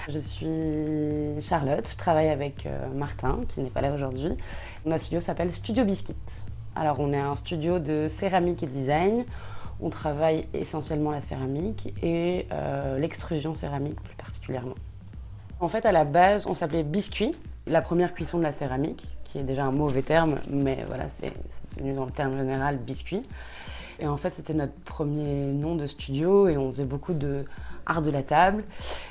Je suis Charlotte, je travaille avec Martin, qui n'est pas là aujourd'hui. Notre studio s'appelle Studio Biscuit. Alors on est un studio de céramique et design. On travaille essentiellement la céramique et l'extrusion céramique plus particulièrement. En fait, à la base, on s'appelait Biscuit, la première cuisson de la céramique, qui est déjà un mauvais terme, mais voilà, c'est devenu dans le terme général Biscuit. Et en fait, c'était notre premier nom de studio et on faisait beaucoup de art de la table.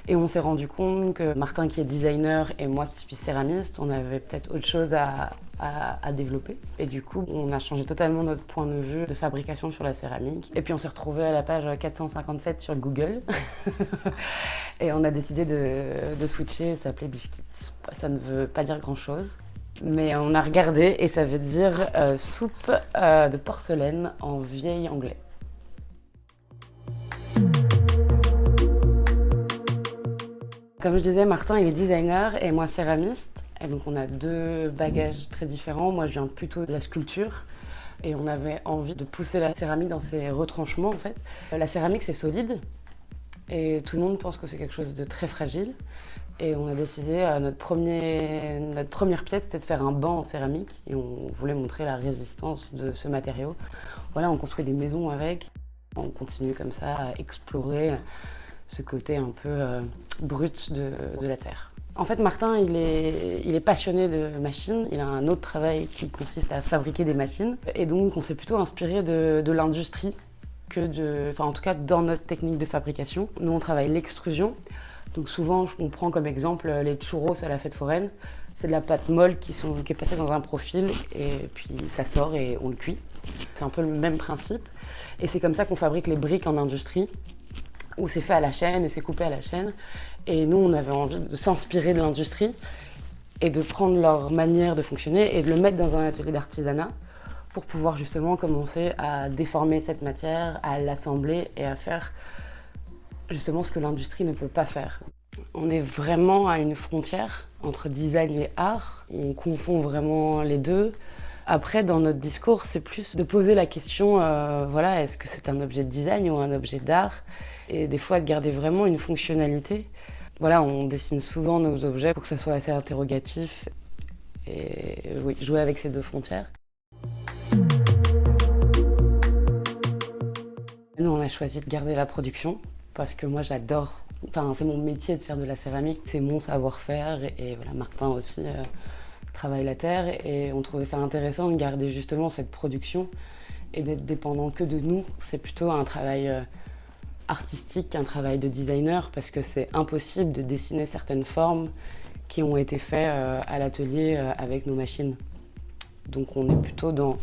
Et on s'est rendu compte que Martin, qui est designer, et moi, qui suis céramiste, on avait peut-être autre chose à développer. Et du coup, on a changé totalement notre point de vue de fabrication sur la céramique. Et puis, on s'est retrouvé à la page 457 sur Google. Et on a décidé de switcher et s'appeler Biscuit. Ça ne veut pas dire grand-chose. Mais on a regardé et ça veut dire soupe de porcelaine en vieil anglais. Comme je disais, Martin il est designer et moi céramiste. Et donc on a deux bagages très différents. Moi je viens plutôt de la sculpture et on avait envie de pousser la céramique dans ses retranchements en fait. La céramique c'est solide et tout le monde pense que c'est quelque chose de très fragile. Et on a décidé, notre première pièce, c'était de faire un banc en céramique. Et on voulait montrer la résistance de ce matériau. Voilà, on construit des maisons avec. On continue comme ça à explorer ce côté un peu brut de la terre. En fait, Martin, il est passionné de machines. Il a un autre travail qui consiste à fabriquer des machines. Et donc, on s'est plutôt inspiré de l'industrie enfin en tout cas dans notre technique de fabrication. Nous, on travaille l'extrusion. Donc souvent, on prend comme exemple les churros à la fête foraine. C'est de la pâte molle qui est passée dans un profil et puis ça sort et on le cuit. C'est un peu le même principe. Et c'est comme ça qu'on fabrique les briques en industrie, où c'est fait à la chaîne et c'est coupé à la chaîne. Et nous, on avait envie de s'inspirer de l'industrie et de prendre leur manière de fonctionner et de le mettre dans un atelier d'artisanat pour pouvoir justement commencer à déformer cette matière, à l'assembler et à faire justement ce que l'industrie ne peut pas faire. On est vraiment à une frontière entre design et art. On confond vraiment les deux. Après, dans notre discours, c'est plus de poser la question, voilà, est-ce que c'est un objet de design ou un objet d'art? Et des fois, de garder vraiment une fonctionnalité. Voilà, on dessine souvent nos objets pour que ça soit assez interrogatif. Et oui, jouer avec ces deux frontières. Nous, on a choisi de garder la production. Parce que moi j'adore, c'est mon métier de faire de la céramique, c'est mon savoir-faire et voilà, Martin aussi travaille la terre et on trouvait ça intéressant de garder justement cette production et d'être dépendant que de nous. C'est plutôt un travail artistique qu'un travail de designer parce que c'est impossible de dessiner certaines formes qui ont été faites à l'atelier avec nos machines. Donc on est plutôt dans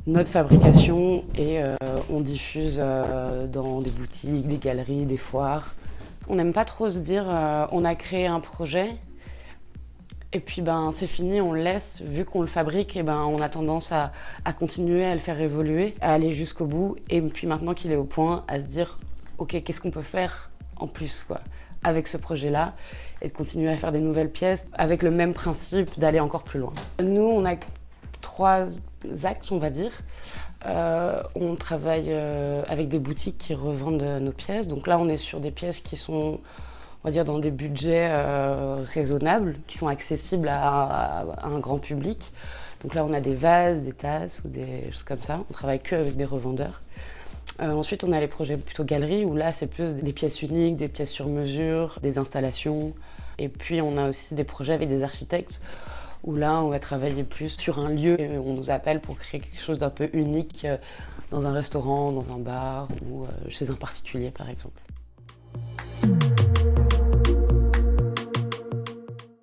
notre fabrication et on diffuse dans des boutiques, des galeries, des foires. On n'aime pas trop se dire on a créé un projet et puis c'est fini, on le laisse. Vu qu'on le fabrique, et on a tendance à continuer à le faire évoluer, à aller jusqu'au bout. Et puis maintenant qu'il est au point, à se dire ok, qu'est-ce qu'on peut faire en plus quoi, avec ce projet-là et de continuer à faire des nouvelles pièces avec le même principe d'aller encore plus loin. Nous, on a 3 axes, on va dire. On travaille avec des boutiques qui revendent nos pièces. Donc là, on est sur des pièces qui sont, on va dire, dans des budgets raisonnables, qui sont accessibles à un grand public. Donc là, on a des vases, des tasses ou des choses comme ça. On travaille que avec des revendeurs. Ensuite, on a les projets plutôt galeries, où là, c'est plus des pièces uniques, des pièces sur mesure, des installations. Et puis, on a aussi des projets avec des architectes, où là, on va travailler plus sur un lieu et on nous appelle pour créer quelque chose d'un peu unique dans un restaurant, dans un bar ou chez un particulier, par exemple.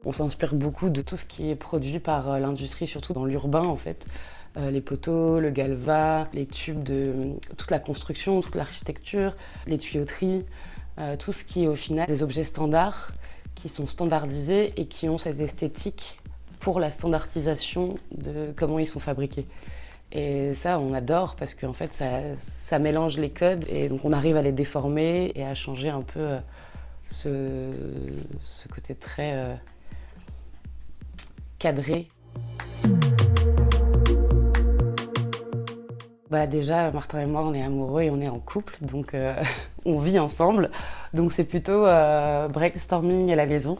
On s'inspire beaucoup de tout ce qui est produit par l'industrie, surtout dans l'urbain, en fait. Les poteaux, le galva, les tubes de toute la construction, toute l'architecture, les tuyauteries, tout ce qui est au final des objets standards qui sont standardisés et qui ont cette esthétique pour la standardisation de comment ils sont fabriqués. Et ça, on adore parce qu'en fait, ça mélange les codes et donc on arrive à les déformer et à changer un peu ce côté très cadré. Déjà, Martin et moi, on est amoureux et on est en couple, donc on vit ensemble. Donc c'est plutôt brainstorming à la maison.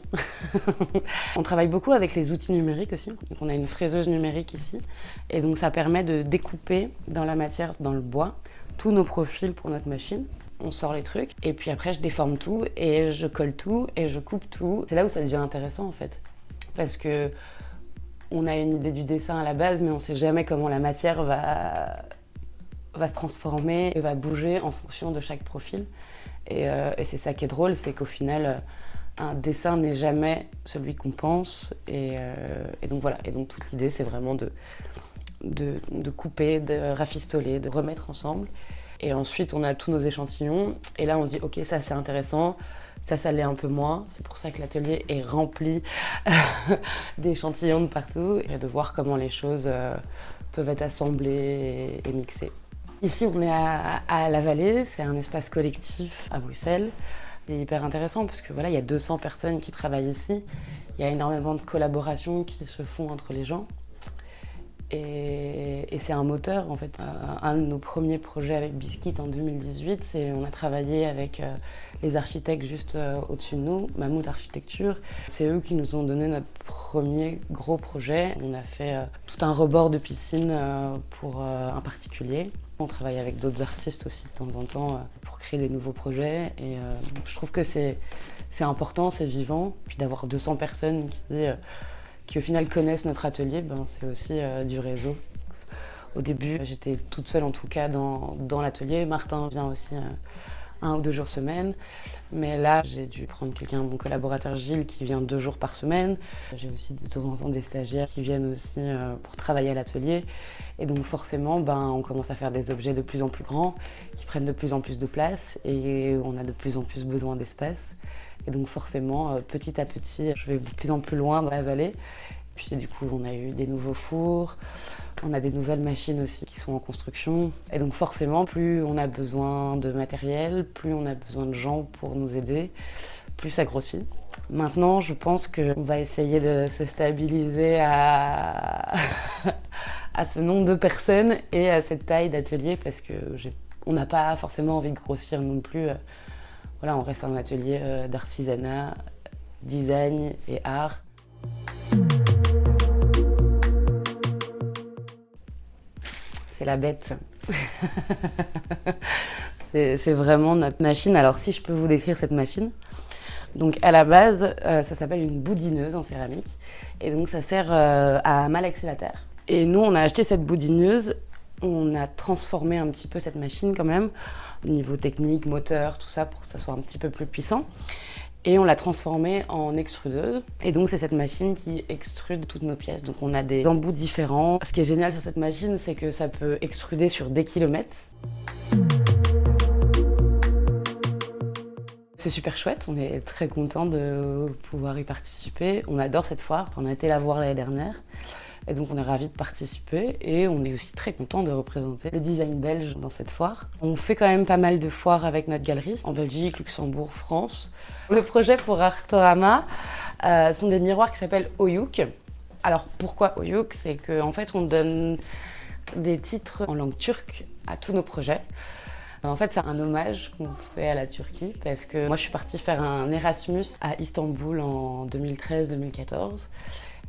On travaille beaucoup avec les outils numériques aussi. Donc on a une fraiseuse numérique ici. Et donc ça permet de découper dans la matière, dans le bois, tous nos profils pour notre machine. On sort les trucs et puis après je déforme tout et je colle tout et je coupe tout. C'est là où ça devient intéressant en fait. Parce que on a une idée du dessin à la base mais on sait jamais comment la matière va se transformer et va bouger en fonction de chaque profil. Et c'est ça qui est drôle, c'est qu'au final, un dessin n'est jamais celui qu'on pense. Et donc voilà, et donc toute l'idée, c'est vraiment de couper, de rafistoler, de remettre ensemble. Et ensuite, on a tous nos échantillons. Et là, on se dit, ok, ça c'est intéressant, ça l'est un peu moins. C'est pour ça que l'atelier est rempli d'échantillons de partout. Et de voir comment les choses peuvent être assemblées et mixées. Ici, on est à La Vallée, c'est un espace collectif à Bruxelles. C'est hyper intéressant parce que voilà, il y a 200 personnes qui travaillent ici. Il y a énormément de collaborations qui se font entre les gens. Et c'est un moteur en fait. Un de nos premiers projets avec Biscuit en 2018, c'est on a travaillé avec les architectes juste au-dessus de nous, Mammouth Architecture. C'est eux qui nous ont donné notre premier gros projet. On a fait tout un rebord de piscine pour un particulier. On travaille avec d'autres artistes aussi de temps en temps pour créer des nouveaux projets. Et je trouve que c'est important, c'est vivant. Puis d'avoir 200 personnes qui au final connaissent notre atelier, c'est aussi du réseau. Au début, j'étais toute seule en tout cas dans l'atelier. Martin vient aussi 1 ou 2 jours semaine. Mais là, j'ai dû prendre quelqu'un, mon collaborateur Gilles, qui vient 2 jours par semaine. J'ai aussi de temps en temps des stagiaires qui viennent aussi pour travailler à l'atelier. Et donc forcément, on commence à faire des objets de plus en plus grands, qui prennent de plus en plus de place et on a de plus en plus besoin d'espace. Et donc forcément, petit à petit, je vais de plus en plus loin dans la vallée. Puis du coup, on a eu des nouveaux fours, on a des nouvelles machines aussi qui sont en construction. Et donc forcément, plus on a besoin de matériel, plus on a besoin de gens pour nous aider, plus ça grossit. Maintenant, je pense qu'on va essayer de se stabiliser à ce nombre de personnes et à cette taille d'atelier parce qu'on n'a pas forcément envie de grossir non plus. Voilà, on reste un atelier d'artisanat, design et art. C'est la bête. C'est vraiment notre machine. Alors si je peux vous décrire cette machine. Donc à la base, ça s'appelle une boudineuse en céramique. Et donc ça sert à malaxer la terre. Et nous, on a acheté cette boudineuse. On a transformé un petit peu cette machine quand même, au niveau technique, moteur, tout ça, pour que ça soit un petit peu plus puissant. Et on l'a transformée en extrudeuse. Et donc c'est cette machine qui extrude toutes nos pièces. Donc on a des embouts différents. Ce qui est génial sur cette machine, c'est que ça peut extruder sur des kilomètres. C'est super chouette, on est très content de pouvoir y participer. On adore cette foire, on a été la voir l'année dernière. Et donc on est ravis de participer et on est aussi très content de représenter le design belge dans cette foire. On fait quand même pas mal de foires avec notre galerie, en Belgique, Luxembourg, France. Le projet pour Artorama sont des miroirs qui s'appellent Oyuk. Alors pourquoi Oyuk? C'est qu'en fait on donne des titres en langue turque à tous nos projets. En fait, c'est un hommage qu'on fait à la Turquie parce que moi je suis partie faire un Erasmus à Istanbul en 2013-2014.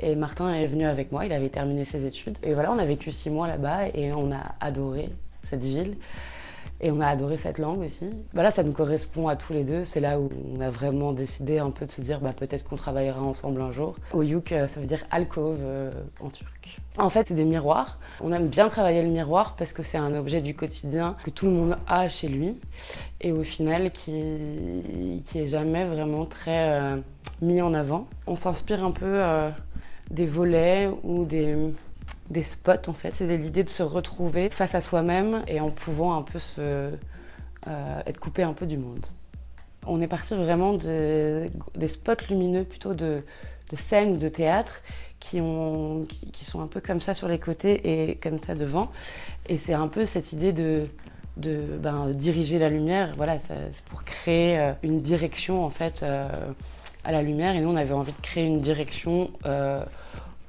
Et Martin est venu avec moi, il avait terminé ses études. Et voilà, on a vécu 6 mois là-bas et on a adoré cette ville. Et on a adoré cette langue aussi. Là, ça nous correspond à tous les deux. C'est là où on a vraiment décidé un peu de se dire peut-être qu'on travaillera ensemble un jour. Oyuk, ça veut dire alcôve en turc. En fait, c'est des miroirs. On aime bien travailler le miroir parce que c'est un objet du quotidien que tout le monde a chez lui. Et au final, qui est jamais vraiment très mis en avant. On s'inspire un peu des volets ou des spots en fait. C'est l'idée de se retrouver face à soi-même et en pouvant un peu être coupé un peu du monde. On est parti vraiment des spots lumineux plutôt de scène ou de théâtre qui sont un peu comme ça sur les côtés et comme ça devant. Et c'est un peu cette idée de diriger la lumière. Voilà, c'est pour créer une direction en fait à la lumière. Et nous, on avait envie de créer une direction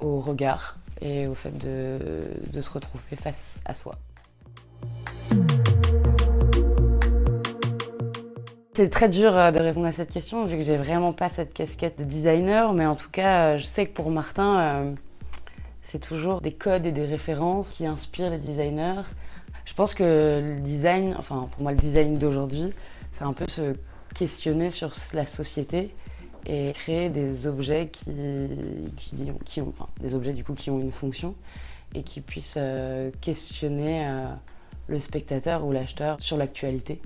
au regard et au fait de se retrouver face à soi. C'est très dur de répondre à cette question vu que j'ai vraiment pas cette casquette de designer, mais en tout cas, je sais que pour Martin, c'est toujours des codes et des références qui inspirent les designers. Je pense que le design, enfin pour moi le design d'aujourd'hui, c'est un peu se questionner sur la société et créer des objets qui ont enfin, des objets du coup qui ont une fonction et qui puissent questionner le spectateur ou l'acheteur sur l'actualité.